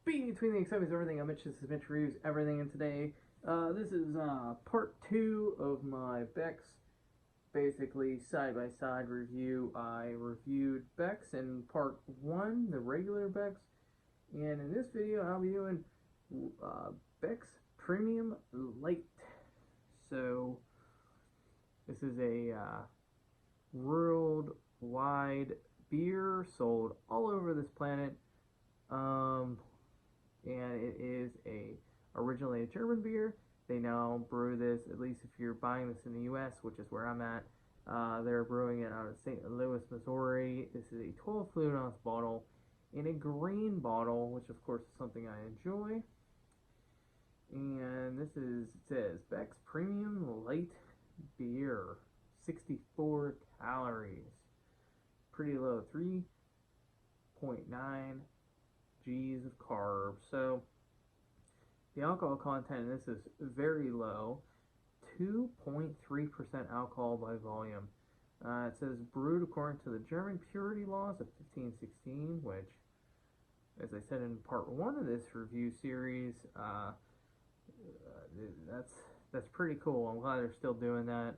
Being between the excitement of everything, I'm Mitch. This is Mitch Reviews Everything, and today, this is part 2 of my Becks, basically side-by-side review. I reviewed Becks in part 1, the regular Becks, and in this video I'll be doing Becks Premium Light. So, this is a worldwide beer sold all over this planet. And it is originally a German beer. They now brew this, at least if you're buying this in the U.S., which is where I'm at. They're brewing it out of St. Louis, Missouri. This is a 12 fluid ounce bottle in a green bottle, which of course is something I enjoy. And this is, it says, Becks Premium Light Beer, 64 calories. Pretty low, 3.9 G's of carbs. So the alcohol content in this is very low, 2.3% alcohol by volume. It says brewed according to the German purity laws of 1516, which, as I said in part 1 of this review series, that's pretty cool. I'm glad they're still doing that.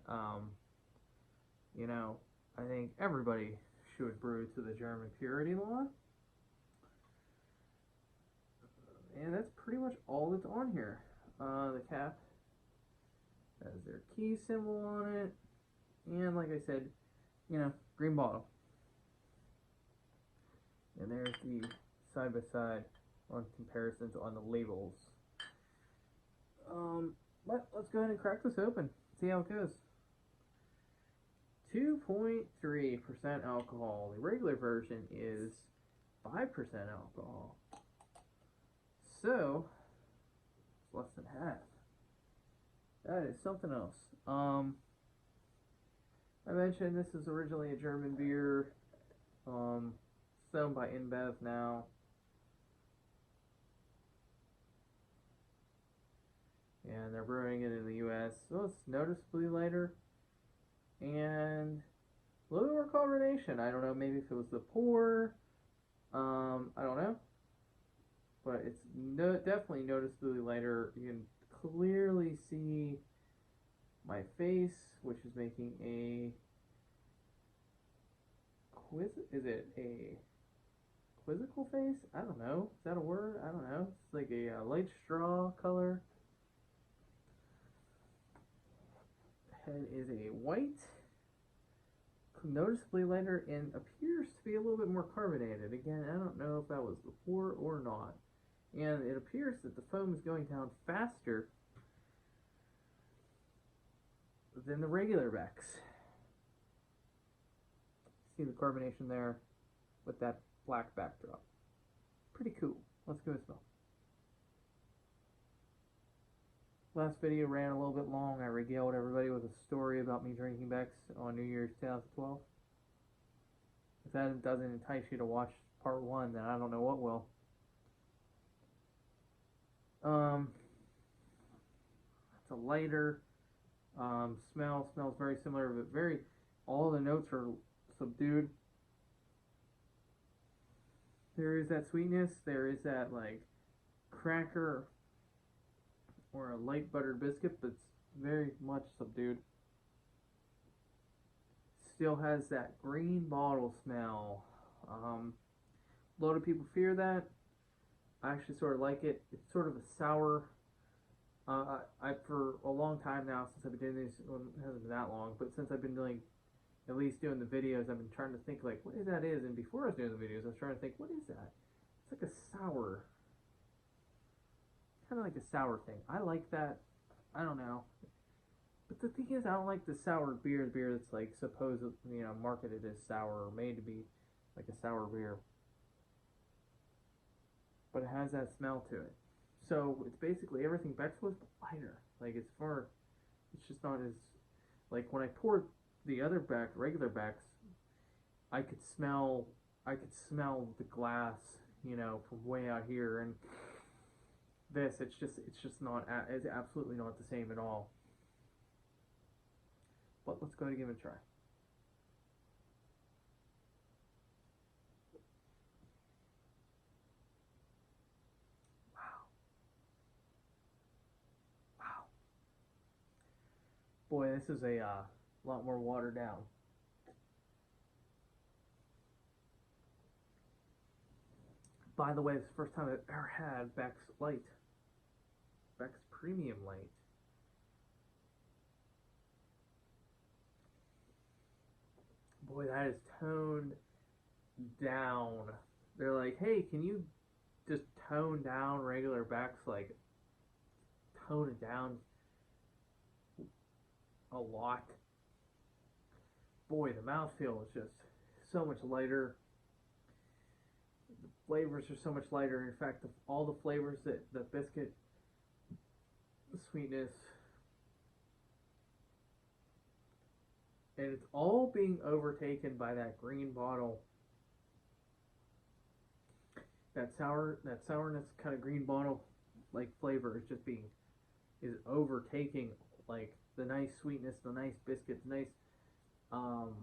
You know, I think everybody should brew to the German purity law. And that's pretty much all that's on here. The cap has their key symbol on it. And like I said, you know, green bottle. And there's the side-by-side on comparisons on the labels. But let's go ahead and crack this open. See how it goes. 2.3% alcohol. The regular version is 5% alcohol. So, it's less than half. That is something else. I mentioned this is originally a German beer, sold by InBev now. And they're brewing it in the US, so it's noticeably lighter. And a little more carbonation. I don't know, maybe if it was the pour. I don't know. But it's definitely noticeably lighter. You can clearly see my face, which is making a quizzical face? I don't know. Is that a word? I don't know. It's like a light straw color. Head is a white, noticeably lighter, and appears to be a little bit more carbonated. Again, I don't know if that was the pour or not. And it appears that the foam is going down faster than the regular Becks. See the carbonation there with that black backdrop. Pretty cool. Let's go smell. Last video ran a little bit long. I regaled everybody with a story about me drinking Becks on New Year's 2012. If that doesn't entice you to watch part 1, then I don't know what will. It's a lighter smell. Smells very similar, but all the notes are subdued. There is that sweetness. There is that like cracker or a light buttered biscuit, but it's very much subdued. Still has that green bottle smell. A lot of people fear that. I actually sort of like it. It's sort of a sour. For a long time now, since I've been doing these, well, it hasn't been that long, but since I've been doing the videos, I've been trying to think like what that is. And before I was doing the videos, I was trying to think, what is that? It's like a sour, kind of like a sour thing. I like that. I don't know. But the thing is, I don't like the sour beer that's like supposedly, you know, marketed as sour or made to be like a sour beer. But it has that smell to it. So it's basically everything Becks was, but lighter. Like it's just not as, like when I poured the other Beck, regular Becks, I could smell the glass, you know, from way out here, and this, it's just not, it's absolutely not the same at all. But let's go ahead and give it a try. Boy, this is a lot more watered down. By the way, it's the first time I've ever had Becks Light. Becks Premium Light. Boy, that is toned down. They're like, hey, can you just tone down regular Becks? Like, tone it down a lot. Boy, the mouthfeel is just so much lighter. The flavors are so much lighter. In fact, all the flavors that the biscuit, the sweetness, and it's all being overtaken by that green bottle. That sourness kind of green bottle like flavor is overtaking like the nice sweetness, the nice biscuits, nice um,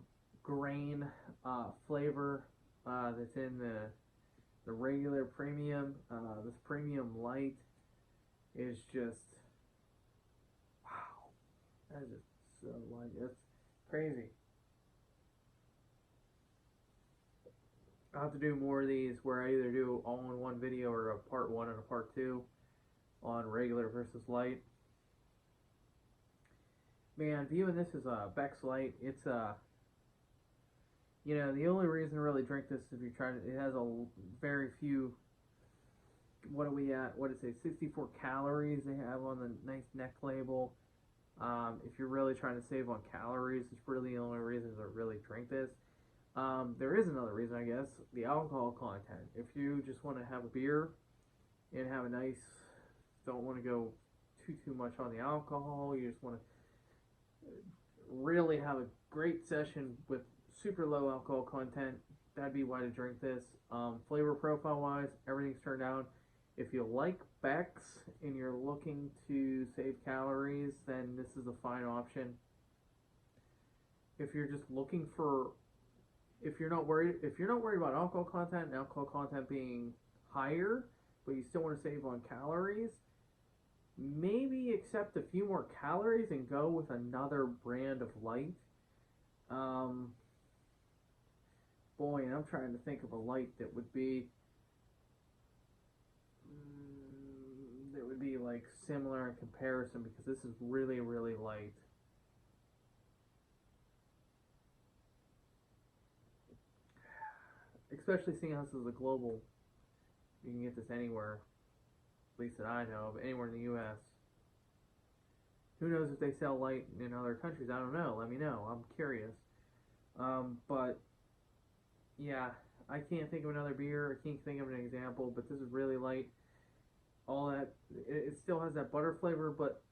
grain flavor that's in the regular premium. This premium light is just wow. That is just so light. It's crazy. I'll have to do more of these where I either do all in one video or a part one and a part two on regular versus light. Man, viewing this as a Becks Light, it's the only reason to really drink this is if you're trying to, it has a very few, what are we at, what did it say, 64 calories they have on the nice neck label. If you're really trying to save on calories, it's really the only reason to really drink this. There is another reason, I guess, the alcohol content. If you just want to have a beer and have a nice, don't want to go too much on the alcohol, you just want to really have a great session with super low alcohol content, that'd be why to drink this. Flavor profile wise, everything's turned out. If you like Becks and you're looking to save calories, then this is a fine option. If you're just looking for, if you're not worried about alcohol content and alcohol content being higher, but you still want to save on calories, maybe accept a few more calories and go with another brand of light. Boy, and I'm trying to think of a light that would be like similar in comparison, because this is really, really light. Especially seeing how this is a global, you can get this anywhere, at least that I know of, anywhere in the U.S. Who knows if they sell light in other countries? I don't know. Let me know. I'm curious. But yeah, I can't think of another beer. I can't think of an example. But this is really light. All that, it still has that butter flavor, but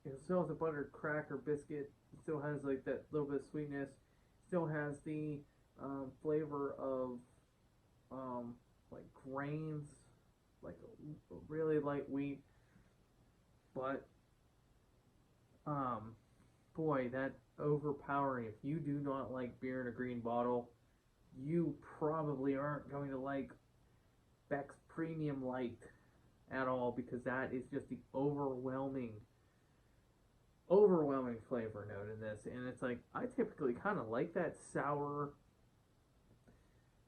it still has a butter cracker biscuit. It still has like that little bit of sweetness. Still has the flavor of like grains, like a really light wheat. But boy, that overpowering. If you do not like beer in a green bottle, you probably aren't going to like Becks Premium Light at all, because that is just the overwhelming flavor note in this. And it's like, I typically kind of like that sour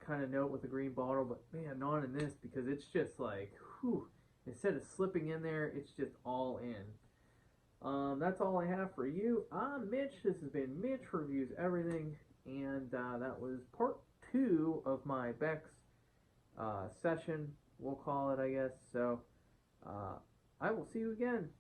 kind of note with the green bottle, but man, not in this, because it's just like, whew, instead of slipping in there, it's just all in. That's all I have for you. I'm Mitch. This has been Mitch Reviews Everything, and that was part 2 of my Becks session, we'll call it, I guess. So I will see you again.